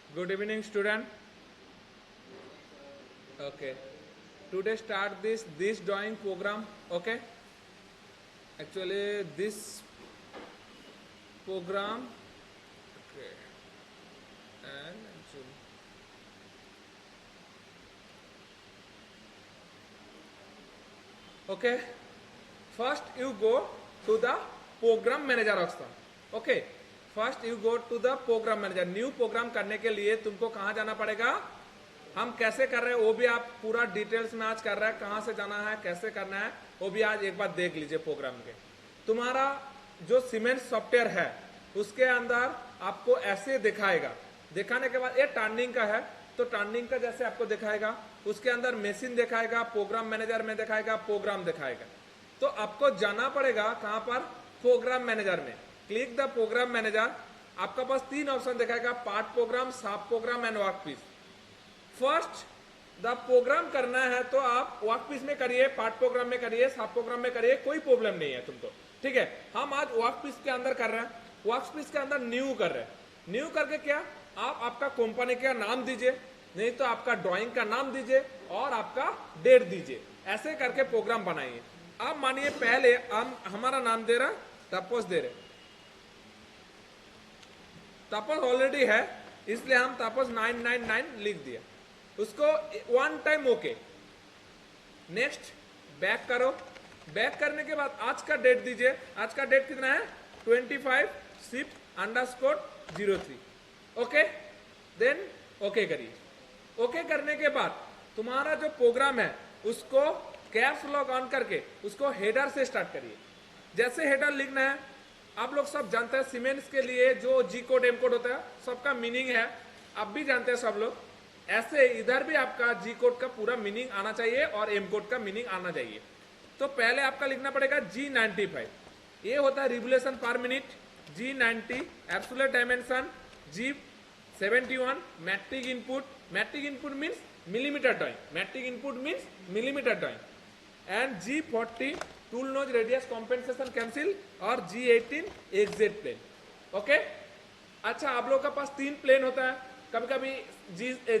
Good evening, student. Okay. Today start this drawing program. Okay. Actually, this program. Okay. And actually, okay. First, you go to the program manager option. Okay. First you go to the program manager. New program करने के लिए तुमको कहां जाना पड़ेगा, हम कैसे कर रहे हैं वो भी आप पूरा डिटेल्स में आज कर रहे हैं, कहां से जाना है कैसे करना है वो भी आज एक बार देख लीजिए। प्रोग्राम के तुम्हारा जो सीमेंट सॉफ्टवेयर है उसके अंदर आपको ऐसे दिखाएगा। दिखाने के बाद ये टर्निंग का है तो टर्निंग का जैसे आपको दिखाएगा, उसके अंदर मशीन दिखाएगा, प्रोग्राम मैनेजर में दिखाएगा, प्रोग्राम दिखाएगा। तो आपको जाना पड़ेगा कहां पर, प्रोग्राम मैनेजर में। Click the program manager. आपका पास तीन ऑप्शन दिखाएगा, part program, sub program and work piece. First the program करना है तो आप वर्क पीस में करिए, पार्ट प्रोग्राम में करिए, सब प्रोग्राम में करिए, कोई प्रॉब्लम नहीं है तुमको। ठीक है, हम आज वर्क पीस के अंदर कर रहे हैं। वर्क पीस के अंदर न्यू कर रहे हैं। न्यू करके क्या, आप आपका कंपनी का नाम दीजिए, नहीं तो आपका ड्राइंग का नाम दीजिए और आपका डेट दीजिए। ऐसे करके प्रोग्राम बनाइए। अब मानिए पहले हम हमारा नाम दे रहा, तपोस दे रहे, तापस ऑलरेडी है इसलिए हम तापस 999 लिख दिया। उसको one time okay. Next back करो। बैक करने के बाद आज का डेट दीजिए। आज का डेट कितना है, 25/6_03। ओके, देन ओके करिए। ओके करने के बाद तुम्हारा जो प्रोग्राम है उसको कैप्स लॉक ऑन करके उसको हेडर से स्टार्ट करिए। जैसे हेडर लिखना है, आप लोग सब जानते हैं सीमेंट्स के लिए जो जी कोड एम कोड होता है सबका मीनिंग है, आप भी जानते हैं सब लोग। ऐसे इधर भी आपका जी कोड का पूरा मीनिंग आना चाहिए और एम कोड का मीनिंग आना चाहिए। तो पहले आपका लिखना पड़ेगा G95, ये होता है revolution per minute. G90 absolute dimension, G71 metric input. Metric input means millimetre drawing, metric input means millimetre drawing. And G40 tool nose radius compensation cancel और G18 एग्जिट प्लेन। ओके, अच्छा आप लोग का पास तीन plane होता है, कभी कभी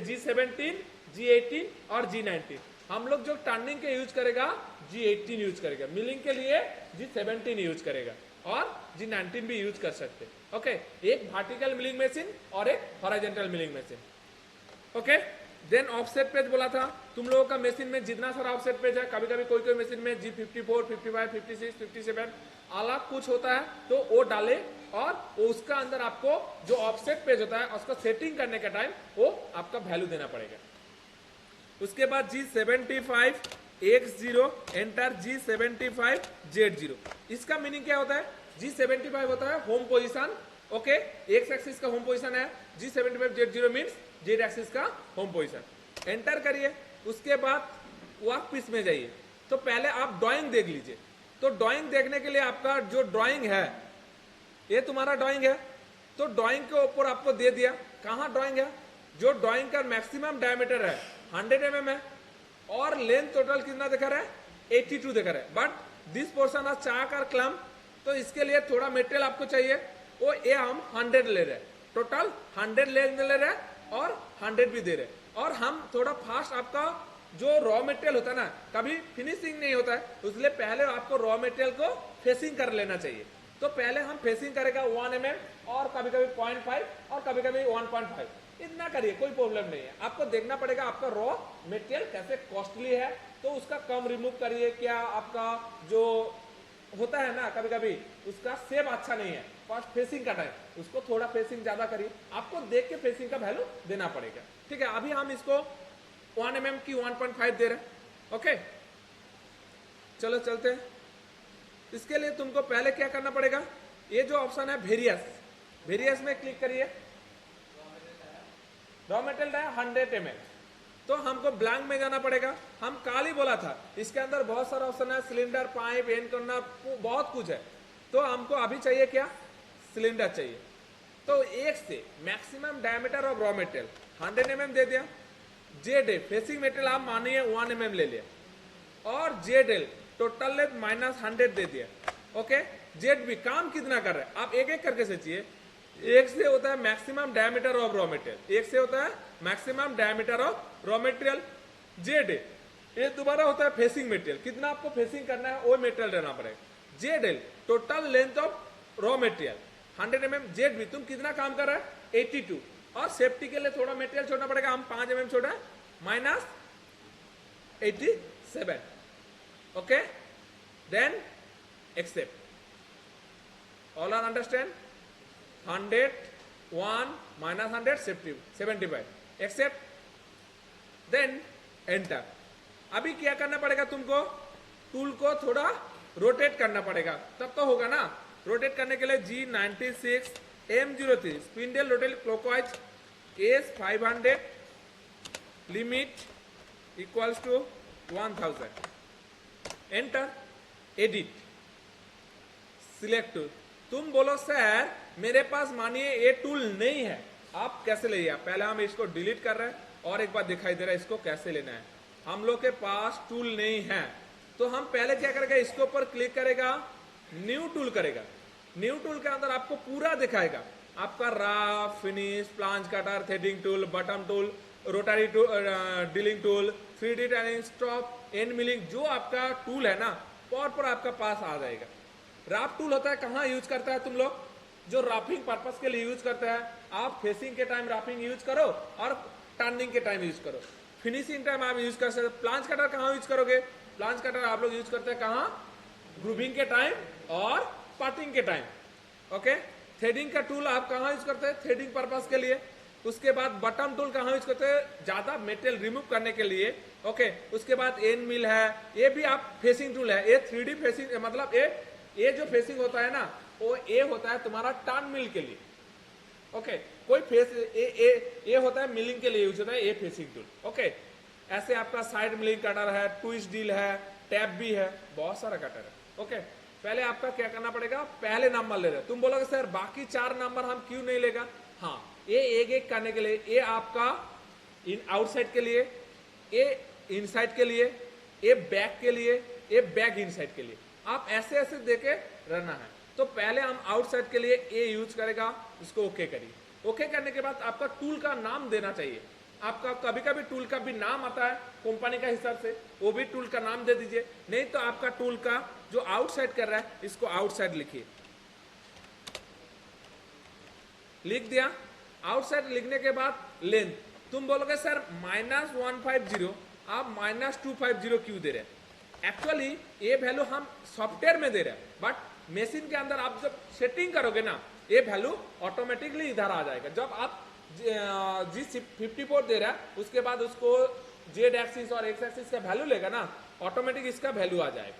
G17, G18 और G19। हम लोग जो टर्निंग के यूज करेगा G18 यूज करेगा, मिलिंग के लिए G17 यूज करेगा और G19 भी यूज कर सकते। ओके, एक वर्टिकल मिलिंग मशीन और एक horizontal milling machine. Okay, then offset page बोला था, तुम लोगों का मशीन में जितना सारा ऑफसेट पेज है, कभी कभी कोई कोई मशीन में G54, 55, 56, 57 अलग कुछ होता है तो वो डाले और उसका अंदर आपको जो ऑफसेट पेज होता है उसको सेटिंग करने का टाइम वो आपका वैल्यू देना पड़ेगा। उसके बाद G75 X0 enter G75 Z0। इसका मीनिंग क्या होता है, G75 होता है home position. Okay, x axis का होम पोजीशन है, G75 Z0 means Z axis का होम पोजीशन। एंटर करिए। उसके बाद वर्क पीस में जाइए। तो पहले आप ड्राइंग देख लीजिए। तो ड्राइंग देखने के लिए आपका जो ड्राइंग है, ये तुम्हारा ड्राइंग है, तो ड्राइंग के ऊपर आपको दे दिया कहाँ ड्राइंग है। जो ड्राइंग का मैक्सिमम डायमीटर है 100 mm है और लेंथ टोटल कितना दिखा रहा है, 82 दिखा रहा है। बट दिस पोर्शन ऑफ चाक और क्लम, तो इसके लिए थोड़ा मटेरियल आपको चाहिए, वो ये हम 100 ले रहे हैं, टोटल 100 ले रहे हैं और 100 भी दे रहे हैं। और हम थोड़ा फास्ट, आपका जो रॉ मटेरियल होता है ना कभी फिनिशिंग नहीं होता है, इसलिए पहले आपको रॉ मटेरियल को फेसिंग कर लेना चाहिए। तो पहले हम फेसिंग करेगा 1 mm और कभी कभी 0.5 और कभी कभी 1.5, इतना करिए, कोई प्रॉब्लम नहीं है। आपको देखना पड़ेगा आपका रॉ मटेरियल कैसे कॉस्टली है तो उसका कम रिमूव करिए। क्या आपका जो होता है ना कभी कभी उसका शेप अच्छा नहीं है, फर्स्ट फेसिंग का टाइम उसको थोड़ा फेसिंग ज्यादा करिए। आपको देख के फेसिंग का वैल्यू देना पड़ेगा। ठीक है, अभी हम इसको 1 mm की 1.5 दे रहे हैं। ओके, चलो चलते हैं। इसके लिए तुमको पहले क्या करना पड़ेगा, ये जो ऑप्शन है वेरियस, वेरियस में क्लिक करिए। रॉ मटेरियल है 100 ml, तो हमको ब्लैंक में जाना पड़ेगा। हम काल ही बोला था, इसके अंदर बहुत सारा ऑप्शन है, सिलेंडर, पाइप, एंड करना, बहुत कुछ है। तो हमको अभी चाहिए क्या, सिलेंडर चाहिए। तो एक से maximum diameter of raw material 100 mm दे दिया। जेड फेसिंग मटेरियल आप मानिए 1 mm ले लिया और जेड टोटल लेंथ -100 दे दिया। ओके, जेड भी काम कितना कर रहा है आप एक एक करके सोचिए। एक से होता है maximum diameter of raw material, एक से होता है maximum diameter of raw material. Z ये दोबारा होता है फेसिंग मटेरियल, कितना आपको फेसिंग करना है वो मटेरियल रहना पड़ेगा। Z L total length of raw material 100 mm। Z B तुम कितना काम कर रहा है 82, और सेफ्टी के लिए थोड़ा मटेरियल छोड़ना पड़ेगा, हम 5 mm छोड़ा minus 87। Okay then accept, all are understand. 101 minus 100 75, accept then enter. अभी क्या करना पड़ेगा तुमको, टूल को थोड़ा रोटेट करना पड़ेगा, तब तो होगा ना। रोटेट करने के लिए G96 M03 spindle rotate clockwise case 500 limit equals to 1000, enter edit select tool. तुम बोलो सर मेरे पास मानिए ये टूल नहीं है, आप कैसे ले? पहले हम इसको डिलीट कर रहे हैं और एक बार दिखाई दे रहा है इसको कैसे लेना है। हम लोग के पास टूल नहीं है तो हम पहले क्या करेगा, इसके ऊपर क्लिक करेगा, न्यू टूल करेगा। न्यू टूल के अंदर आपको पूरा दिखाएगा, आपका rough, finish, plunge cutter, threading tool, button tool, rotary tool, drilling tool, 3D turning, stop, and milling, जो आपका टूल है ना पर आपका पास आ जाएगा। राफ टूल होता है कहाँ यूज करता है तुम लोग, जो राफिंग पर्पस के लिए यूज करता है। आप फेसिंग के टाइम राफिंग यूज करो और टर्निंग के टाइम यूज करो, फिनिशिंग टाइम आप यूज कर सकते हो। प्लांच कटर कहाँ यूज करोगे, प्लांच कटर आप लोग यूज करते हैं कहाँ, ग्रूविंग के टाइम और पार्टिंग के टाइम। ओके थ्रेडिंग का टूल आप कहाँ यूज करते हैं, थ्रेडिंग पर्पस के लिए। उसके बाद बटन टूल कहाँ यूज करते हैं, ज्यादा मेटेरियल रिमूव करने के लिए। ओके उसके बाद एंड मिल है, ये भी आप फेसिंग टूल है। ये 3D फेसिंग मतलब ये जो फेसिंग होता है ना वो ये होता है तुम्हारा टर्न मिल के लिए। ओके कोई फेस ये होता है मिलिंग के लिए यूज होता है ये फेसिंग टूल। ओके ऐसे आपका साइड मिलिंग कटर है, ट्विस्ट डील है, टैप भी है, बहुत सारा कटर है। ओके पहले आपका क्या करना पड़ेगा, पहले नंबर ले रहे। तुम बोलोगे सर बाकी 4 नंबर हम क्यों नहीं लेगा, हाँ ये एक एक करने के लिए, ये आपका इन आउटसाइड के लिए, ये इनसाइड के लिए, ये बैक के लिए, ये बैक इनसाइड के लिए, आप ऐसे ऐसे देके रहना है। तो पहले हम आउटसाइड के लिए ए यूज करेगा, इसको ओके करिए। ओके करने के बाद आपका टूल का नाम देना चाहिए। आपका कभी कभी टूल का भी नाम आता है कंपनी का हिसाब से, वो भी टूल का नाम दे दीजिए। नहीं तो आपका टूल का जो आउटसाइड कर रहा है इसको आउटसाइड लिखिए, लिख दिया। आउटसाइड लिखने के बाद लेंथ, तुम बोलोगे सर -150 आप -250 क्यों दे रहे हैं। एक्चुअली ये वैल्यू हम सॉफ्टवेयर में दे रहे हैं, बट मशीन के अंदर आप जब सेटिंग करोगे ना ये वैल्यू ऑटोमेटिकली इधर आ जाएगा। जब आप G54 दे रहा है उसके बाद उसको जेड एक्सिस और एक्स एक्सिस का वैल्यू लेगा ना, ऑटोमेटिक इसका वैल्यू आ जाएगा,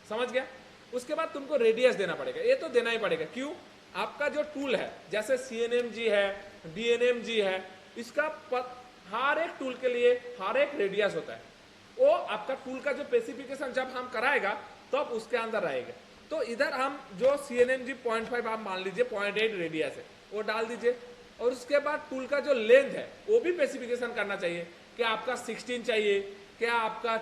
समझ गया। उसके बाद तुमको रेडियस देना पड़ेगा, ये तो देना ही पड़ेगा। क्यों, आपका जो टूल है जैसे CNMG है, DNMG है, इसका हर एक टूल के लिए हर एक रेडियस होता है। वो आपका टूल का जो स्पेसिफिकेशन जब हम कराएगा तब तो उसके अंदर रहेगा। तो इधर हम जो CNMG 0.5 आप मान लीजिए 0.8 रेडियस है वो डाल दीजिए। और उसके बाद टूल का जो लेंथ है वो भी स्पेसिफिकेशन करना चाहिए, क्या आपका 16 चाहिए, क्या आपका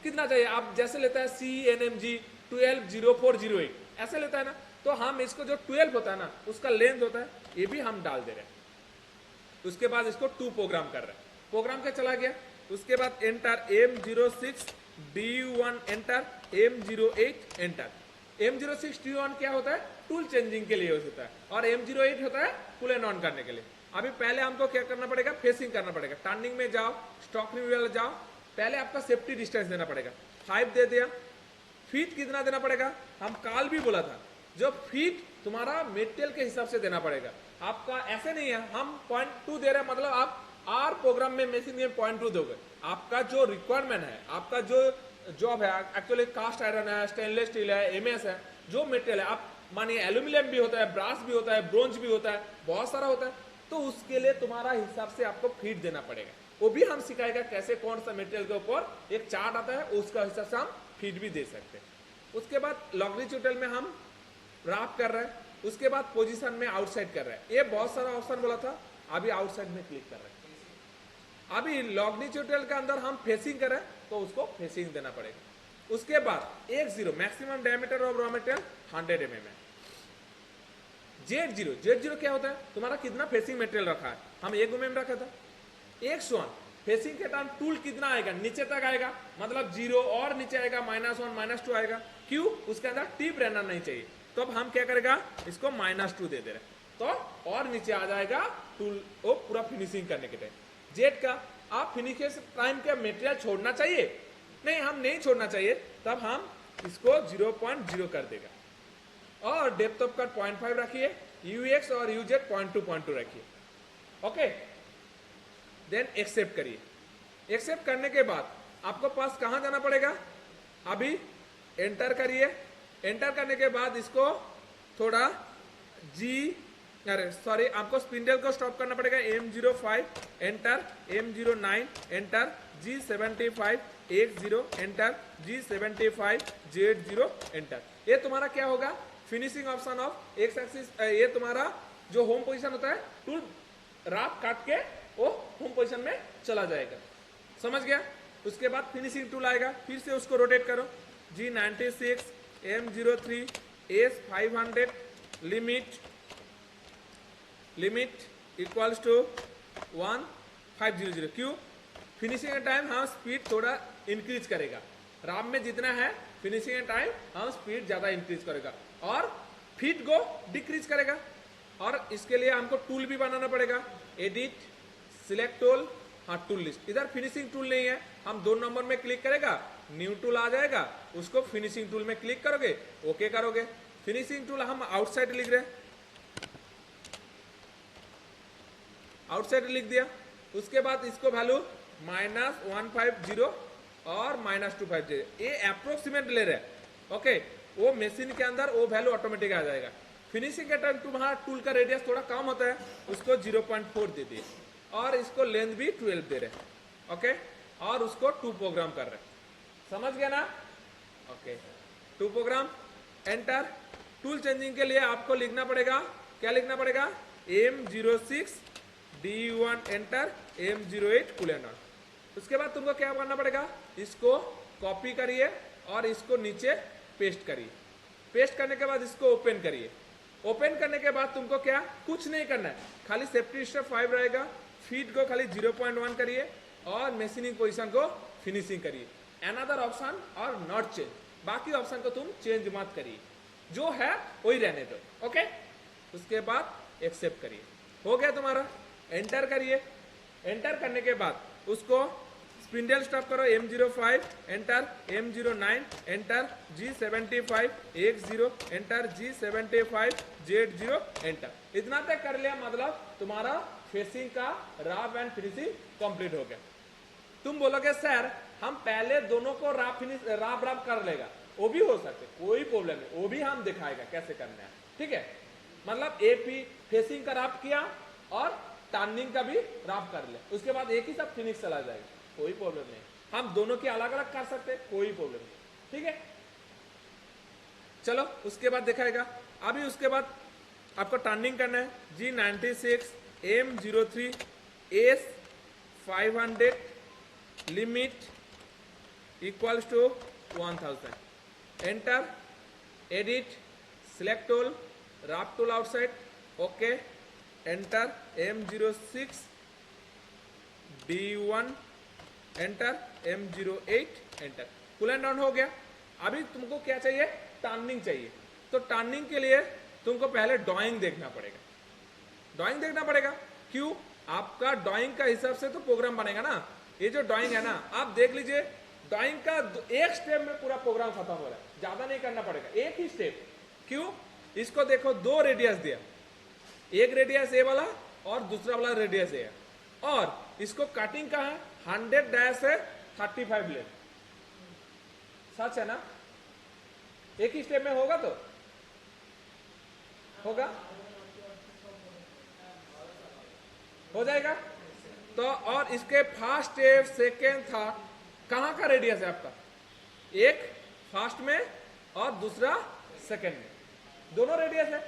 कितना चाहिए। आप जैसे लेता है CNMG 120408 ऐसे लेता है ना, तो हम इसको जो 12 होता है ना उसका लेंथ होता है ये भी हम डाल दे रहे हैं। उसके बाद इसको 2 प्रोग्राम कर रहे हैं, प्रोग्राम क्या चला गया। उसके बाद enter M06 D1 enter, M08 enter. M06 D1 क्या होता है, टूल चेंजिंग के लिए होता है, और M08 होता है पुल एंड ऑन करने के लिए। अभी पहले हमको क्या करना पड़ेगा, फेसिंग करना पड़ेगा। टर्निंग में जाओ, स्टॉक रिव्यूअल जाओ, पहले आपका सेफ्टी डिस्टेंस देना पड़ेगा, 5 दे दिया। फीट कितना देना पड़ेगा, हम काल भी बोला था, जो फीट तुम्हारा मेटेरियल के हिसाब से देना पड़ेगा। आपका ऐसे नहीं है हम 0.2 दे रहे हैं मतलब आप आर प्रोग्राम में मशीन में 0.2 दोगे। आपका जो रिक्वायरमेंट है, आपका जो जॉब है, एक्चुअली कास्ट आयरन है, स्टेनलेस स्टील है, MS है, जो मेटेरियल है, आप मानिए एल्यूमिनियम भी होता है, ब्रास भी होता है, ब्रोंज भी होता है, बहुत सारा होता है, तो उसके लिए तुम्हारा हिसाब से आपको फीट देना पड़ेगा। वो भी हम सिखाएगा कैसे, कौन सा मेटेरियल के ऊपर एक चार्ट आता है उसका हिसाब से हम फीट भी दे सकते हैं। उसके बाद लॉन्गिट्यूडल में हम राफ कर रहे हैं, उसके बाद पोजीशन में आउटसाइड कर रहे हैं। ये बहुत सारा ऑप्शन बोला था, अभी आउटसाइड में क्लिक कर रहे हैं। अभी लॉन्गिट्यूडल के अंदर हम फेसिंग करें तो उसको फेसिंग देना पड़ेगा। उसके बाद 10 maximum diameter of raw material 100 mm है। Z0 क्या होता है? तुम्हारा कितना फेसिंग मटेरियल रखा है? हम एक में रखा था X1 फेसिंग के टाइम टूल कितना आएगा? नीचे तक आएगा, मतलब 0 और नीचे आएगा, -1 -2 आएगा। क्यों? उसके अंदर टिप रहना नहीं चाहिए। तो अब हम क्या करेगा, इसको -2 दे दे रहे, तो और नीचे आ जाएगा टूल वो पूरा फिनिशिंग करने के टाइम। जेड का आप फिनिशिंग टाइम के मटेरियल छोड़ना चाहिए? नहीं, हम नहीं छोड़ना चाहिए, तब हम इसको 0.0 कर देगा और डेप्थ ऑफ कट 0.5 रखिए, यूएक्स और यूजेड 0.2 रखिए। ओके, देन एक्सेप्ट करिए। एक्सेप्ट करने के बाद आपको पास कहां जाना पड़ेगा? अभी एंटर करिए। एंटर करने के बाद इसको थोड़ा आपको स्पिंडल को स्टॉप करना पड़ेगा। M05 enter, M09 enter, G75 X0 enter, G75 Z0 enter. ये तुम्हारा क्या होगा? Finishing option of x axis. ये तुम्हारा जो होम पोजीशन होता है, टूल रात काट के वो होम पोजीशन में चला जाएगा। समझ गया? उसके बाद फिनिशिंग टूल आएगा, फिर से उसको रोटेट करो। G96 M03 S500 limit equals to 1500। क्यों? फिनिशिंग टाइम हम स्पीड थोड़ा इंक्रीज करेगा। राम में जितना है फिनिशिंग टाइम हम स्पीड ज्यादा इंक्रीज करेगा और फीट को डिक्रीज करेगा। और इसके लिए हमको टूल भी बनाना पड़ेगा। एडिट, सिलेक्ट टूल, हाँ टूल लिस्ट। इधर फिनिशिंग टूल नहीं है, हम 2 नंबर में क्लिक करेगा, न्यू टूल आ जाएगा, उसको फिनिशिंग टूल में क्लिक करोगे, ओके करोगे। फिनिशिंग टूल हम आउटसाइड लिख रहे, आउटसाइड लिख दिया। उसके बाद इसको वैल्यू -150 और -250, ये अप्रोक्सीमेट ले रहे हैं। ओके, वो मशीन के अंदर वो वैल्यू ऑटोमेटिक आ जाएगा। फिनिशिंग के टाइम तुम्हारा टूल का रेडियस थोड़ा कम होता है, उसको 0.4 दे दिए और इसको लेंथ भी 12 दे रहे हैं। ओके, और उसको 2 प्रोग्राम कर रहे हैं। समझ गया ना? Okay, 2 program enter. Tool changing के लिए आपको लिखना पड़ेगा, क्या लिखना पड़ेगा? M06 D1 enter, M08 cool and on. उसके बाद तुमको क्या करना पड़ेगा? इसको कॉपी करिए और इसको नीचे पेस्ट करिए। पेस्ट करने के बाद इसको ओपन करिए। ओपन करने के बाद तुमको क्या, कुछ नहीं करना है, खाली सेफ्टी स्टेप 5 रहेगा। फीड को खाली 0.1 करिए और मशीनिंग पोजीशन को फिनिशिंग करिए। अनदर ऑप्शन और नॉट चेंज, बाकी ऑप्शन को तुम चेंज मत करिए, जो है वही रहने दो। ओके, उसके बाद एक्सेप्ट करिए। हो गया तुम्हारा। एंटर करिए। एंटर करने के बाद उसको स्पिंडल स्टॉप करो, M05 enter, M09 enter, G75 X0 enter, G75 Z0 enter. इतना तक कर लिया, मतलब तुम्हारा फेसिंग का राफ एंड फिनिशिंग कंप्लीट हो गया। तुम बोलोगे सर हम पहले दोनों को राफ कर लेगा, वो भी हो सकते, कोई प्रॉब्लम नहीं, वो भी हम दिखाएगा कैसे करना है। ठीक है, मतलब एपी फेसिंग का राफ किया और टर्निंग का भी राफ कर ले, उसके बाद एक ही सब फिनिश चला जाएगा, कोई प्रॉब्लम नहीं। हम दोनों के अलग अलग कर सकते, कोई प्रॉब्लम नहीं। ठीक है, चलो उसके बाद दिखाएगा। अभी उसके बाद आपको टर्निंग करना है। G96 M03 S500 limit equals to 1000 enter, edit, select tool, rough tool outside, okay enter, M06 D1 enter, M08 enter. Cool and down हो गया। अभी तुमको क्या चाहिए? टर्निंग चाहिए। तो टर्निंग के लिए तुमको पहले ड्राइंग देखना पड़ेगा। ड्राइंग देखना पड़ेगा, क्यों? आपका ड्राइंग का हिसाब से तो प्रोग्राम बनेगा ना। ये जो ड्राइंग है ना, आप देख लीजिए, ड्राइंग का एक स्टेप में पूरा प्रोग्राम खत्म हो रहा है, ज्यादा नहीं करना पड़ेगा, एक ही स्टेप। क्यों? इसको देखो, 2 रेडियस दिया, एक रेडियस ए वाला और दूसरा वाला रेडियस ए है, और इसको कटिंग का है 100 डैश है 35 लेन। सच है ना? एक ही स्टेप में होगा तो होगा, हो जाएगा। तो और इसके फर्स्ट स्टेप, सेकेंड, थर्ड, कहां का रेडियस है आपका? एक फर्स्ट में और दूसरा सेकेंड में, दोनों रेडियस है।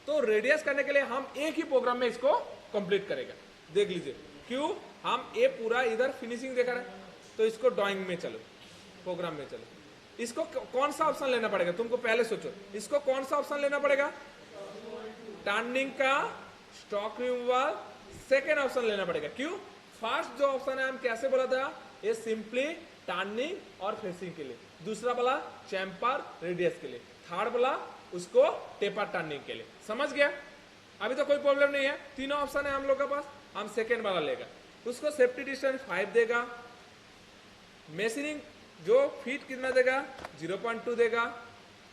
तो रेडियस करने के लिए हम एक ही प्रोग्राम में इसको कंप्लीट करेगा। देख लीजिए, क्यों? हम ये पूरा इधर फिनिशिंग देखा रहे, तो इसको ड्राइंग में चलो, प्रोग्राम में चलो। इसको कौन सा ऑप्शन लेना पड़ेगा? तुमको पहले सोचो, इसको कौन सा ऑप्शन लेना पड़ेगा? टर्निंग का स्टॉक रिमूवल, सेकेंड ऑप्शन लेना पड़ेगा। क्यों? फर्स्ट जो ऑप्शन है हम कैसे बोला था, ये सिंपली टर्निंग और फेसिंग के लिए, दूसरा वाला चैम्पर रेडियस के लिए, थर्ड वाला उसको टेपर टर्निंग के लिए। समझ गया? अभी तो कोई प्रॉब्लम नहीं है, तीनों ऑप्शन है हम लोग के पास। हम सेकेंड वाला लेगा, उसको सेफ्टी डिस्टेंस 5 देगा, मेसिनिंग जो फीट कितना देगा 0.2 देगा,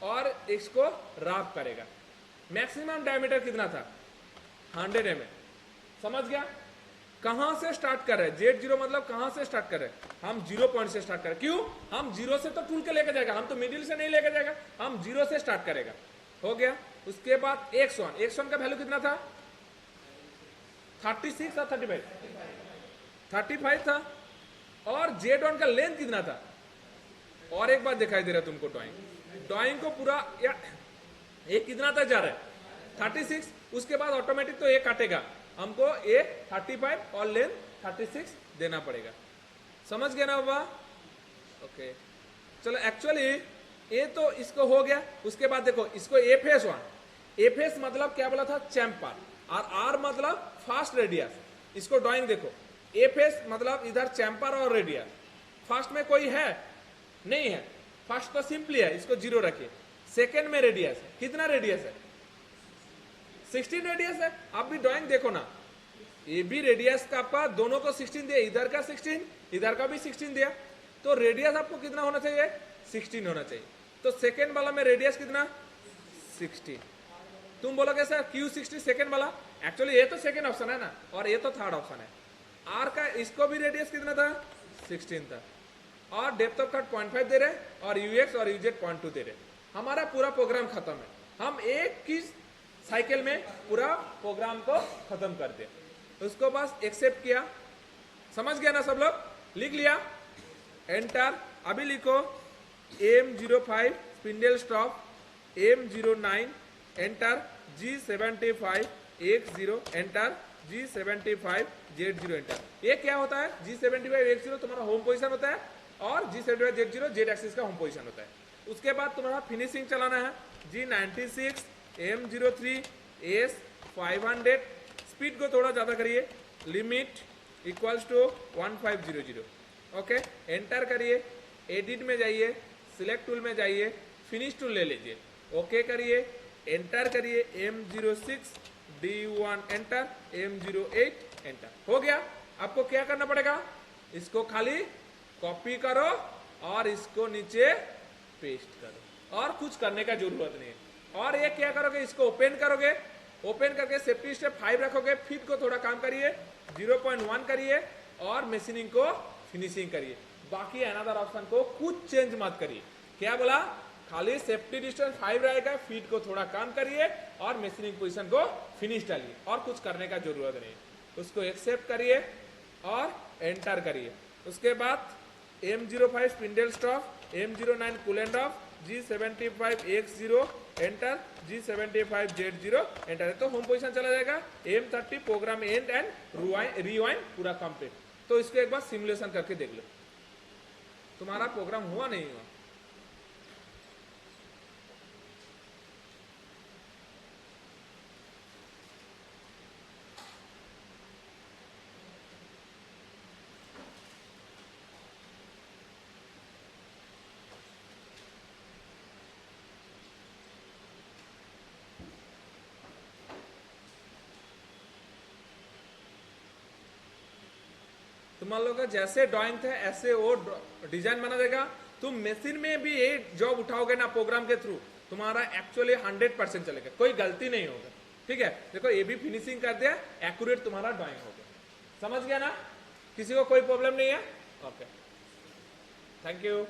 और इसको राफ करेगा। मैक्सिमम डायमीटर कितना था 100 mm। समझ गया? कहां से स्टार्ट कर रहे हैं, Z0 मतलब कहां से स्टार्ट कर रहे हैं, हम 0 पॉइंट से स्टार्ट कर। क्यों? हम 0 से तो टूल के लेके जाएगा, हम तो मिडिल से नहीं लेके जाएगा, हम 0 से स्टार्ट करेगा। हो गया? उसके बाद X1 का वैल्यू कितना था 36 था, 35 था, और Z1 का लेंथ कितना था। और एक बात दिखाई दे रहा है तुमको, ड्राइंग को पूरा ये कितना तक जा रहा है 36, उसके बाद ऑटोमेटिक तो ये काटेगा, हमको ये 35 और लेंथ 36 देना पड़ेगा। समझ गया ना बाबा? ओके चलो, एक्चुअली ये तो इसको हो गया। उसके बाद देखो इसको एफएस मतलब क्या बोला था, चैम्पर, और आर मतलब फास्ट रेडियस। इसको ड्राइंग देखो, एफएस मतलब इधर चैम्पर और रेडियस, फास्ट में कोई है नहीं है, फर्स्ट तो सिंपली है, इसको 0 रखिए। सेकेंड में रेडियस है, कितना रेडियस है 16 रेडियस है। आप भी ड्राइंग देखो ना, ये भी रेडियस का आपका दोनों को 16 दिया, इधर का 16 इधर का भी 16 दिया, तो रेडियस आपको कितना होना चाहिए 16 होना चाहिए। तो सेकेंड वाला में रेडियस कितना 16। तुम बोलोगे सर Q60 सेकेंड वाला, एक्चुअली ये तो सेकेंड ऑप्शन है ना, और ये तो थर्ड ऑप्शन है। आर का इसको भी रेडियस कितना था 16 था, और डेप्थ ऑफ कट 0.5 दे रहे, और यूएक्स और यूजेड 0.2 दे रहे। हमारा पूरा प्रोग्राम खत्म है, हम एक की साइकिल में पूरा प्रोग्राम को खत्म करते, उसको बस एक्सेप्ट किया। समझ गया ना सब लोग? लिख लिया, एंटर। अभी लिखो M05 spindle stop, M09 enter, G75 X0 enter, G75 Z0 enter. ये क्या होता है, G75 X0 तुम्हारा होम पोजीशन होता है, और G75 Z0 Z एक्सिस का होम पोजीशन होता है। उसके बाद तुम्हारा फिनिशिंग चलाना है, G96 M03 S500, स्पीड को थोड़ा ज्यादा करिए, limit equals to 1500। Okay, enter करिए, एडिट में जाइए, सिलेक्ट टूल में जाइए, फिनिश टूल ले लीजिए, ओके करिए, एंटर करिए, M06 D1 enter, M08 enter. हो गया? आपको क्या करना पड़ेगा, इसको खाली कॉपी करो और इसको नीचे पेस्ट करो, और कुछ करने का जरूरत नहीं है। और ये क्या करोगे, इसको ओपन करोगे, ओपन करके सेफ्टी स्टेप 5 रखोगे, फीट को थोड़ा काम करिए, 0.1 करिए, और मशीनिंग को फिनिशिंग करिए। बाकी अनदर ऑप्शन को कुछ चेंज मत करिए। क्या बोला, खाली सेफ्टी डिस्टेंस 5 रहेगा, फीट को थोड़ा काम करिए, और मशीनिंग पोजीशन को फिनिश डालिए, और कुछ करने का जरूरत नहीं। उसको एक्सेप्ट करिए और एंटर करिए। उसके बाद M05 spindle stop, M09 coolant off, G75 X0 enter, G75 Z0 enter. तो होम पोजीशन चला जाएगा, M30 program end and rewind पूरा कंप्लीट। तो इसको एक बार सिमुलेशन करके देख लो, तुम्हारा प्रोग्राम हुआ नहीं हुआ। तुम लोग का जैसे ड्राइंग था ऐसे वो डिजाइन बना देगा। तुम मशीन में भी ये जॉब उठाओगे ना प्रोग्राम के थ्रू, तुम्हारा एक्चुअली 100% चलेगा, कोई गलती नहीं होगा। ठीक है, देखो ये भी फिनिशिंग कर दिया, एक्यूरेट तुम्हारा ड्राइंग हो गया। समझ गया ना? किसी को कोई प्रॉब्लम नहीं है? Okay, thank you.